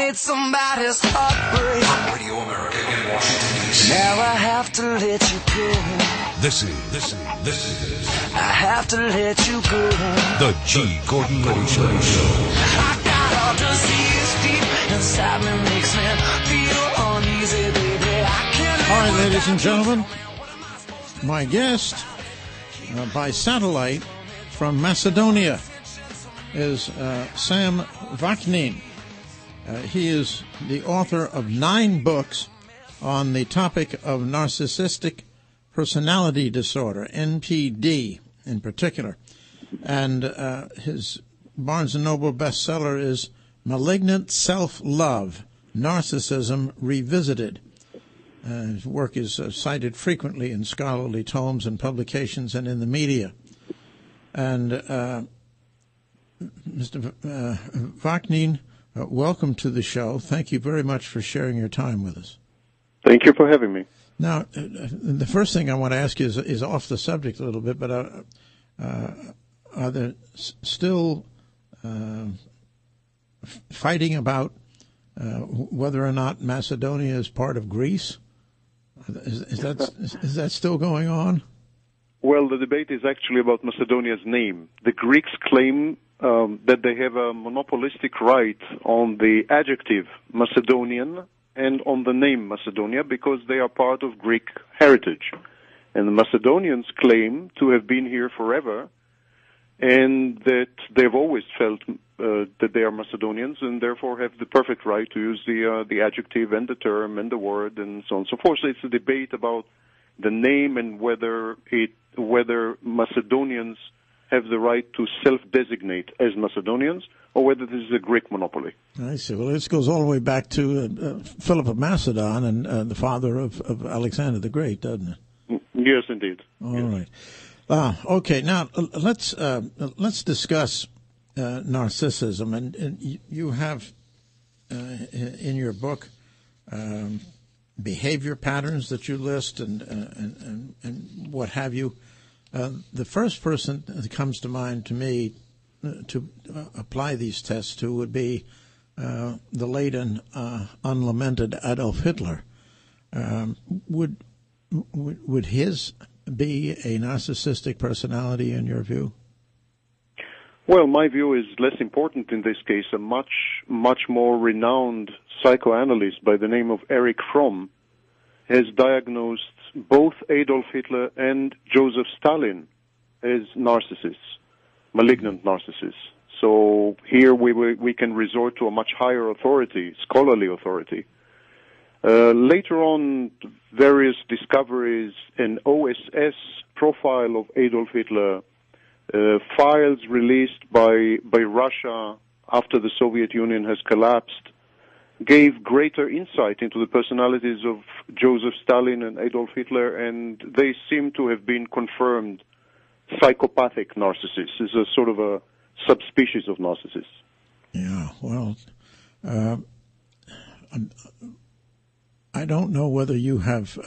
made somebody's heart break. Radio America in Washington, D.C. Now I have to let you go. This is I have to let you go. the G. Gordon Liddy Show. I got all disease deep inside me, makes me feel uneasy, baby. I can't. All right, ladies and gentlemen, my guest by satellite from Macedonia is Sam Vaknin. He is the author of 9 books on the topic of Narcissistic Personality Disorder, NPD in particular. And his Barnes & Noble bestseller is Malignant Self-Love, Narcissism Revisited. His work is cited frequently in scholarly tomes and publications and in the media. And Mr. Vaknin, welcome to the show. Thank you very much for sharing your time with us. Thank you for having me. Now, the first thing I want to ask you is off the subject a little bit, but are there still fighting about whether or not Macedonia is part of Greece? Is that still going on? Well, the debate is actually about Macedonia's name. The Greeks claim that they have a monopolistic right on the adjective Macedonian and on the name Macedonia because they are part of Greek heritage. And the Macedonians claim to have been here forever and that they've always felt that they are Macedonians and therefore have the perfect right to use the adjective and the term and the word and so on and so forth. So it's a debate about the name and whether Macedonians have the right to self-designate as Macedonians or whether this is a Greek monopoly. I see. Well, this goes all the way back to Philip of Macedon and the father of Alexander the Great, doesn't it? Yes, indeed. All right. Okay. Now let's discuss narcissism, and you have in your book behavior patterns that you list and what have you. The first person that comes to mind to me to apply these tests to would be the late and unlamented Adolf Hitler. Would his be a narcissistic personality in your view? Well, my view is less important in this case. A much more renowned psychoanalyst by the name of Erich Fromm has diagnosed both Adolf Hitler and Joseph Stalin as narcissists, malignant narcissists. So here we can resort to a much higher authority, scholarly authority. Later on, various discoveries, an OSS profile of Adolf Hitler, files released by Russia after the Soviet Union has collapsed, gave greater insight into the personalities of Joseph Stalin and Adolf Hitler, and they seem to have been confirmed psychopathic narcissists. It's a sort of a subspecies of narcissists. Yeah, well, I don't know whether you have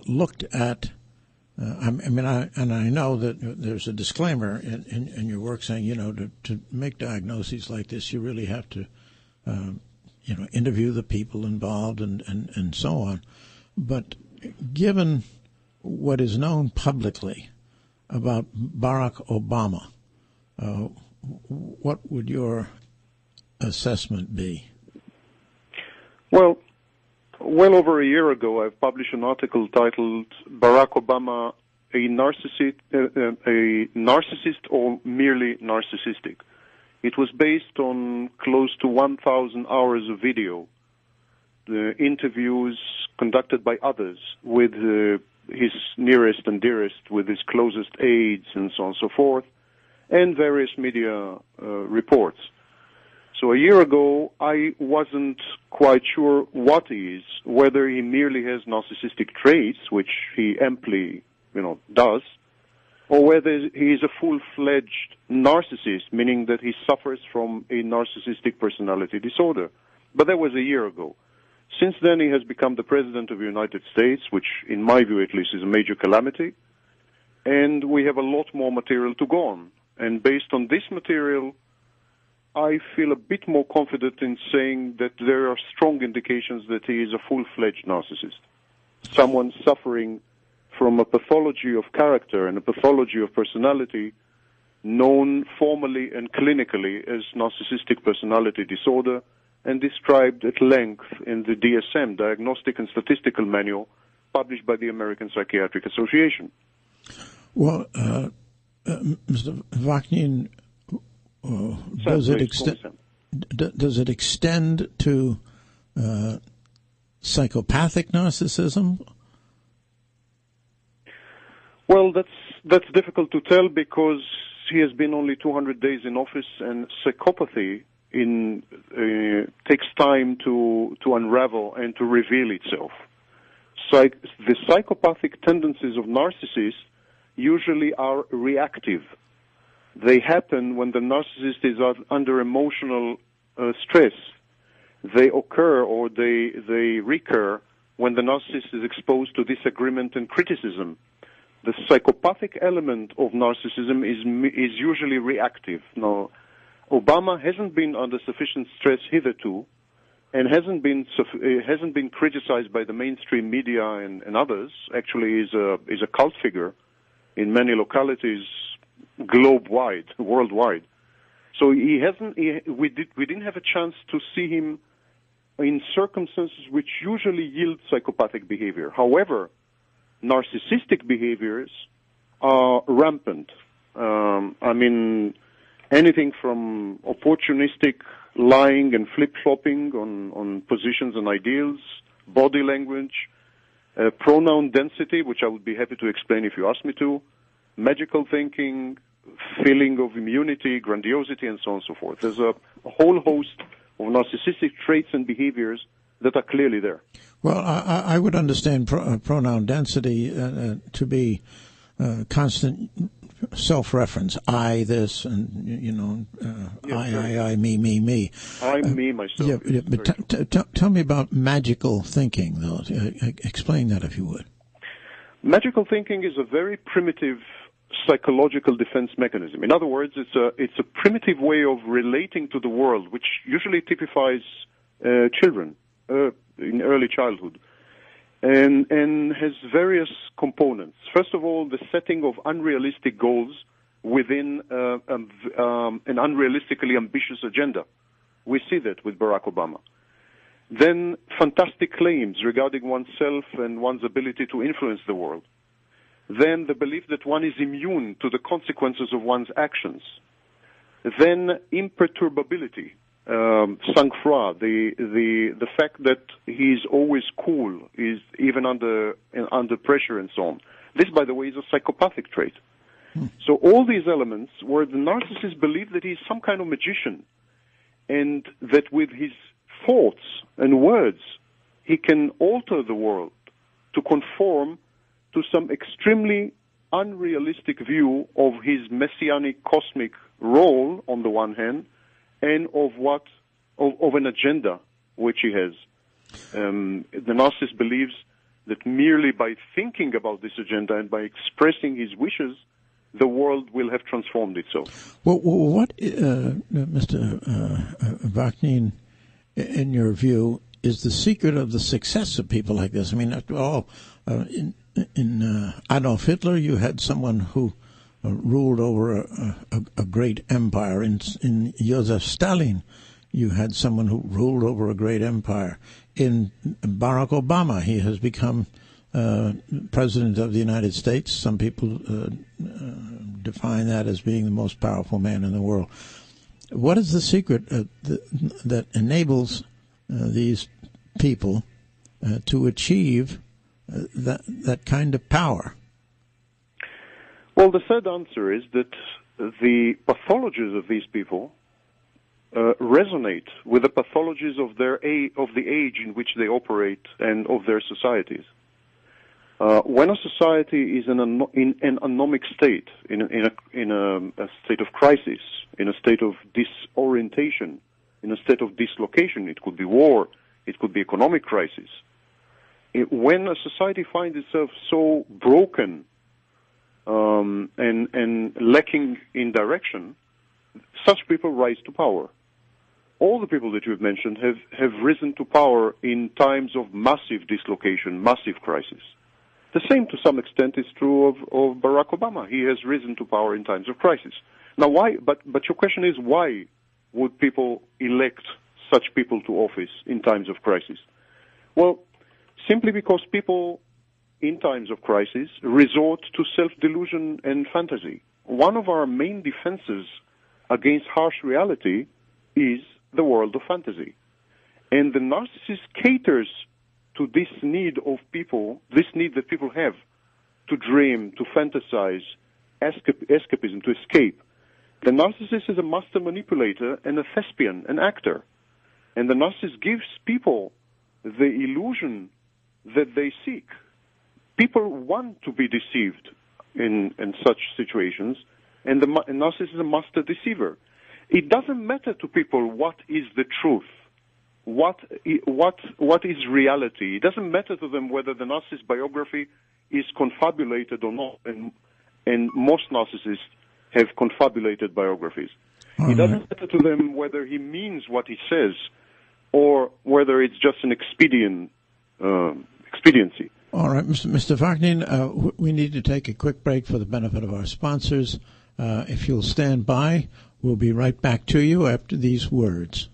looked at. I know that there's a disclaimer in your work saying, to make diagnoses like this, you really have to, interview the people involved and so on. But given what is known publicly about Barack Obama, what would your assessment be? Well over a year ago, I've published an article titled "Barack Obama, a narcissist or merely narcissistic?" It was based on close to 1,000 hours of video, the interviews conducted by others with his nearest and dearest, with his closest aides, and so on and so forth, and various media reports. So a year ago, I wasn't quite sure what he is, whether he merely has narcissistic traits, which he amply, does, or whether he is a full-fledged narcissist, meaning that he suffers from a narcissistic personality disorder. But that was a year ago. Since then, he has become the President of the United States, which, in my view at least, is a major calamity, and we have a lot more material to go on. And based on this material, I feel a bit more confident in saying that there are strong indications that he is a full-fledged narcissist. Someone suffering from a pathology of character and a pathology of personality known formally and clinically as Narcissistic Personality Disorder and described at length in the DSM, Diagnostic and Statistical Manual, published by the American Psychiatric Association. Well, Mr. Vaknin, does it extend to psychopathic narcissism? Well, that's difficult to tell because he has been only 200 days in office, and psychopathy takes time to unravel and to reveal itself. The psychopathic tendencies of narcissists usually are reactive. They happen when the narcissist is under emotional stress. They occur or they recur when the narcissist is exposed to disagreement and criticism. The psychopathic element of narcissism is usually reactive. Now, Obama hasn't been under sufficient stress hitherto, and hasn't been criticized by the mainstream media and others. Actually, is a cult figure in many localities, worldwide. So we didn't have a chance to see him in circumstances which usually yield psychopathic behavior. However, narcissistic behaviors are rampant. Anything from opportunistic lying and flip-flopping on positions and ideals, body language, pronoun density, which I would be happy to explain if you ask me to, magical thinking, feeling of immunity, grandiosity, and so on and so forth. There's a whole host of narcissistic traits and behaviors that are clearly there. Well, I would understand pronoun density to be constant self-reference. I this, and I, me. I'm me, myself. Yeah, but tell me about magical thinking, though. Explain that, if you would. Magical thinking is a very primitive psychological defense mechanism. In other words, it's a primitive way of relating to the world, which usually typifies children in early childhood, and has various components. First of all, the setting of unrealistic goals within an unrealistically ambitious agenda. We see that with Barack Obama. Then fantastic claims regarding oneself and one's ability to influence the world. Then the belief that one is immune to the consequences of one's actions. Then imperturbability, sang-froid, the fact that he's always cool, is even under pressure and so on. This, by the way, is a psychopathic trait. So all these elements where the narcissist believes that he's some kind of magician, and that with his thoughts and words he can alter the world to conform to some extremely unrealistic view of his messianic cosmic role on the one hand, and of an agenda which he has. The narcissist believes that merely by thinking about this agenda and by expressing his wishes, the world will have transformed itself. Well, what, Mr. Vaknin, in your view, is the secret of the success of people like this? I mean, after all, in Adolf Hitler, you had someone who ruled over a great empire. In Joseph Stalin, you had someone who ruled over a great empire. In Barack Obama, he has become President of the United States. Some people define that as being the most powerful man in the world. What is the secret that enables these people to achieve that kind of power? Well, the third answer is that the pathologies of these people resonate with the pathologies of the age in which they operate and of their societies. When a society is in an anomic state, in a state of crisis, in a state of disorientation, in a state of dislocation, it could be war, it could be economic crisis. When a society finds itself so broken and lacking in direction, such people rise to power. all the people that you've mentioned have risen to power in times of massive dislocation, massive crisis. The same, to some extent, is true of Barack Obama. He has risen to power in times of crisis. Now, why? But your question is, why would people elect such people to office in times of crisis? Well, simply because people in times of crisis resort to self-delusion and fantasy. One of our main defenses against harsh reality is the world of fantasy. And the narcissist caters to this need of people, this need that people have to dream, to fantasize, escapism, to escape. The narcissist is a master manipulator and a thespian, an actor. And the narcissist gives people the illusion that they seek. People want to be deceived in such situations, and the narcissist is a master deceiver. It doesn't matter to people what is the truth, what is reality. It doesn't matter to them whether the narcissist biography is confabulated or not, and most narcissists have confabulated biographies. It doesn't matter to them whether he means what he says or whether it's just an expediency. All right, Mr. Vaknin, we need to take a quick break for the benefit of our sponsors. If you'll stand by, we'll be right back to you after these words.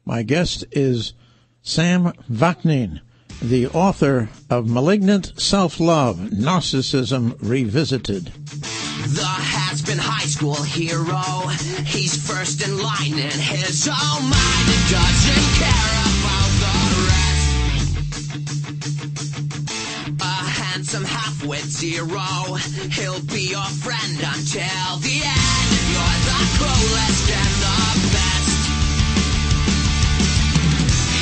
My guest is Sam Vaknin, the author of Malignant Self-Love, Narcissism Revisited. The has-been high school hero, he's first in line in his own mind and doesn't care about the rest. A handsome half-wit zero, he'll be your friend until the end. You're the coolest and the best.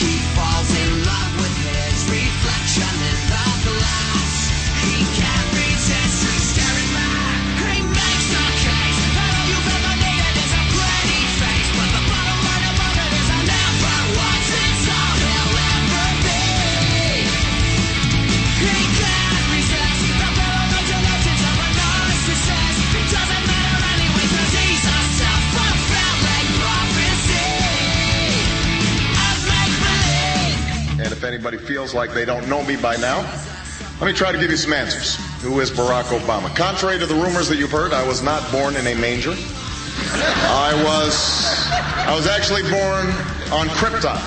He falls in love with his reflection in the glass. He can't resist staring back. He makes the case. All you've ever needed is a pretty face, but the bottom line about it is I never was. It's all he'll ever be. He can't resist the manipulations of a narcissist. It doesn't matter anyway, 'cause he's a self-fulfilling prophecy of make-believe. And if anybody feels like they don't know me by now, let me try to give you some answers. Who is Barack Obama? Contrary to the rumors that you've heard, I was not born in a manger. I was actually born on Krypton.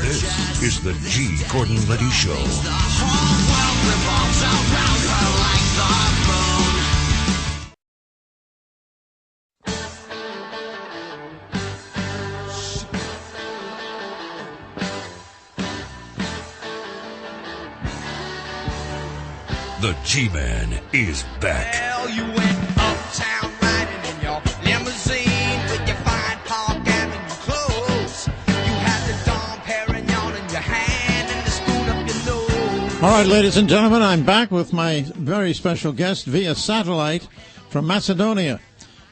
This is the G. Gordon Liddy Show. The whole world revolves around her like the moon. The G-Man is back. Well, you went uptown riding in your limousine with your fine Park Avenue clothes. You had the Dom Perignon in your hand and the spoon up your nose. All right, ladies and gentlemen, I'm back with my very special guest via satellite from Macedonia,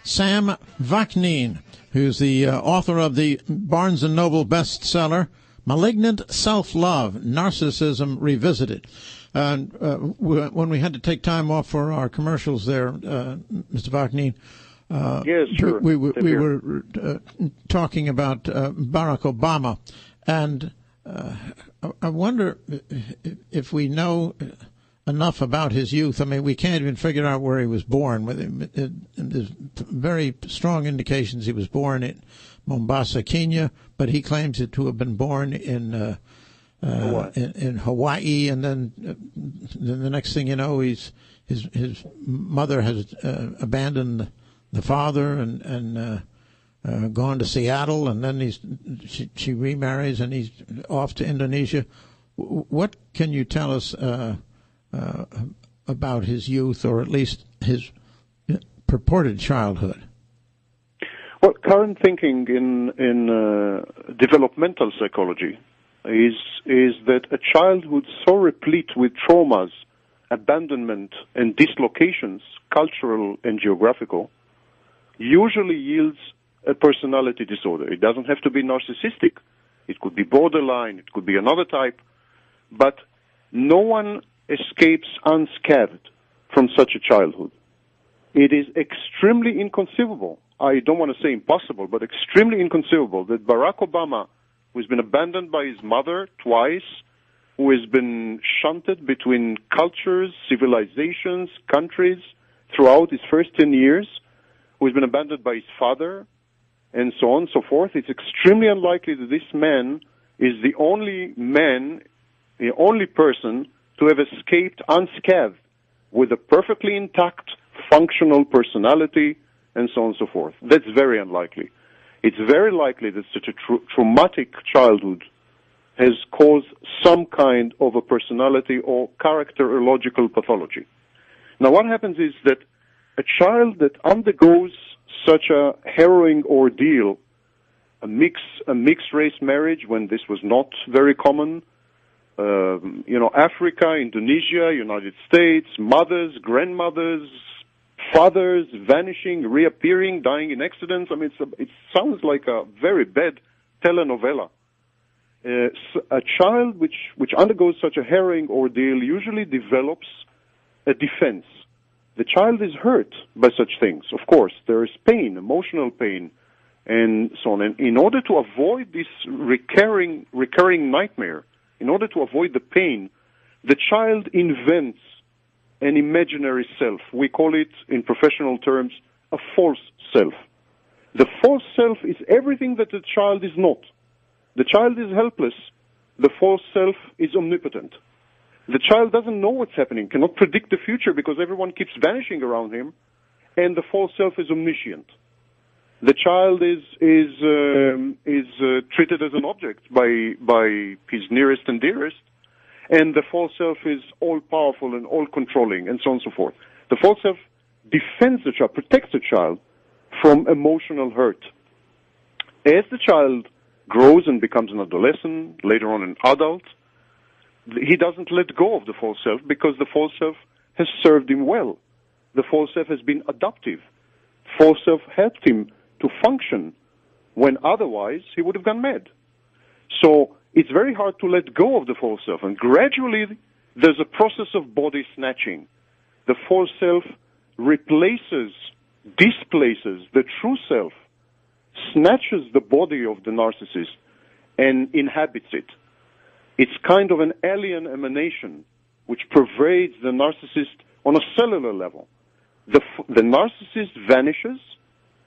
Sam Vaknin, who's the author of the Barnes & Noble bestseller, Malignant Self-Love, Narcissism Revisited. When we had to take time off for our commercials there, Mr. Vaknin, Yes, sure. we were talking about Barack Obama, and I wonder if we know enough about his youth. I mean, we can't even figure out where he was born. There's very strong indications he was born in Mombasa, Kenya, but he claims it to have been born in Hawaii, and then the next thing you know, his mother has abandoned the father and gone to Seattle, and then she remarries and he's off to Indonesia. What can you tell us about his youth, or at least his purported childhood? Well, current thinking in developmental psychology is that a childhood so replete with traumas, abandonment, and dislocations, cultural and geographical, usually yields a personality disorder. It doesn't have to be narcissistic. It could be borderline. It could be another type. But no one escapes unscathed from such a childhood. It is extremely inconceivable. I don't want to say impossible, but extremely inconceivable that Barack Obama, who's been abandoned by his mother twice, who has been shunted between cultures, civilizations, countries throughout his first 10 years, who has been abandoned by his father, and so on and so forth. It's extremely unlikely that this man is the only man, the only person to have escaped unscathed with a perfectly intact, functional personality, and so on and so forth. That's very unlikely. It's very likely that such a traumatic childhood has caused some kind of a personality or characterological pathology. Now, what happens is that a child that undergoes such a harrowing ordeal, a mixed race marriage when this was not very common, Africa, Indonesia, United States, mothers, grandmothers, fathers vanishin, reappearing, dying in accidents. I mean, it sounds like a very bad telenovela. A child which undergoes such a harrowing ordeal usually develops a defense. The child is hurt by such things. Of course, there is pain, emotional pain, and so on. And in order to avoid this recurring nightmare, in order to avoid the pain, the child invents an imaginary self. We call it, in professional terms, a false self. The false self is everything that the child is not. The child is helpless. The false self is omnipotent. The child doesn't know what's happening, cannot predict the future because everyone keeps vanishing around him, and the false self is omniscient. The child is treated as an object by his nearest and dearest, and the false self is all-powerful and all-controlling, and so on and so forth. The false self defends the child, protects the child from emotional hurt. As the child grows and becomes an adolescent, later on an adult, he doesn't let go of the false self because the false self has served him well. The false self has been adaptive. False self helped him to function when otherwise he would have gone mad. So it's very hard to let go of the false self, and gradually there's a process of body snatching. The false self displaces the true self, snatches the body of the narcissist and inhabits it. It's kind of an alien emanation which pervades the narcissist on a cellular level. The narcissist vanishes,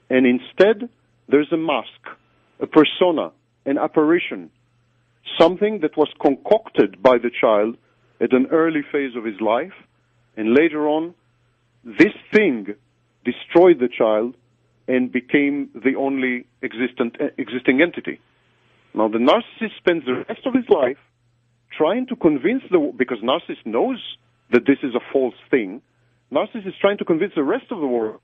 and instead there's a mask, a persona, an apparition, something that was concocted by the child at an early phase of his life, and later on this thing destroyed the child and became the only existing entity. Now the narcissist spends the rest of his life trying to convince because narcissist knows that this is a false thing, narcissist is trying to convince the rest of the world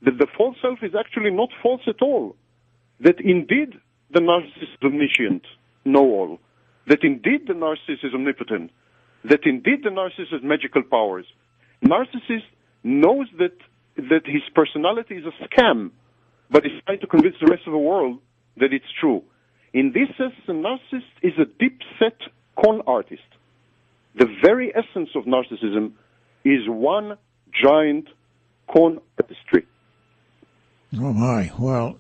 that the false self is actually not false at all, that indeed the narcissist is omniscient, know-all, that indeed the narcissist is omnipotent, that indeed the narcissist has magical powers. Narcissist knows that his personality is a scam, but he's trying to convince the rest of the world that it's true. In this sense, the narcissist is a deep-set con artist. The very essence of narcissism is one giant con artistry. Oh, my. Well,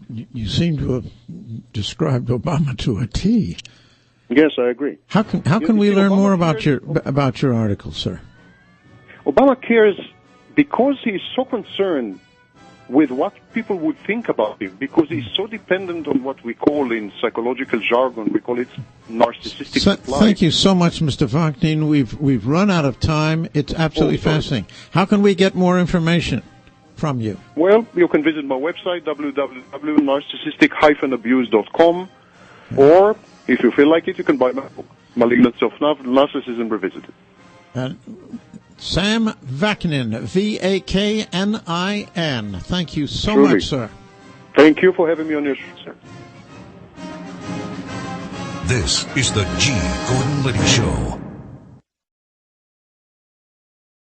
you seem to have described Obama to a T. Yes, I agree. How can we learn more about your article, sir? Obama cares because he is so concerned with what people would think about him, because he's so dependent on what we call in psychological jargon, we call it narcissistic supply. Thank you so much, Mr. Vaknin. We've run out of time. It's absolutely fascinating. How can we get more information from you? Well, you can visit my website, www.narcissistic-abuse.com, or if you feel like it, you can buy my book, Malignancy of Narcissism Revisited. Sam Vaknin, Vaknin. Thank you so Truly. much, sir. Thank you for having me on your show, sir. This is the G. Gordon Liddy Show.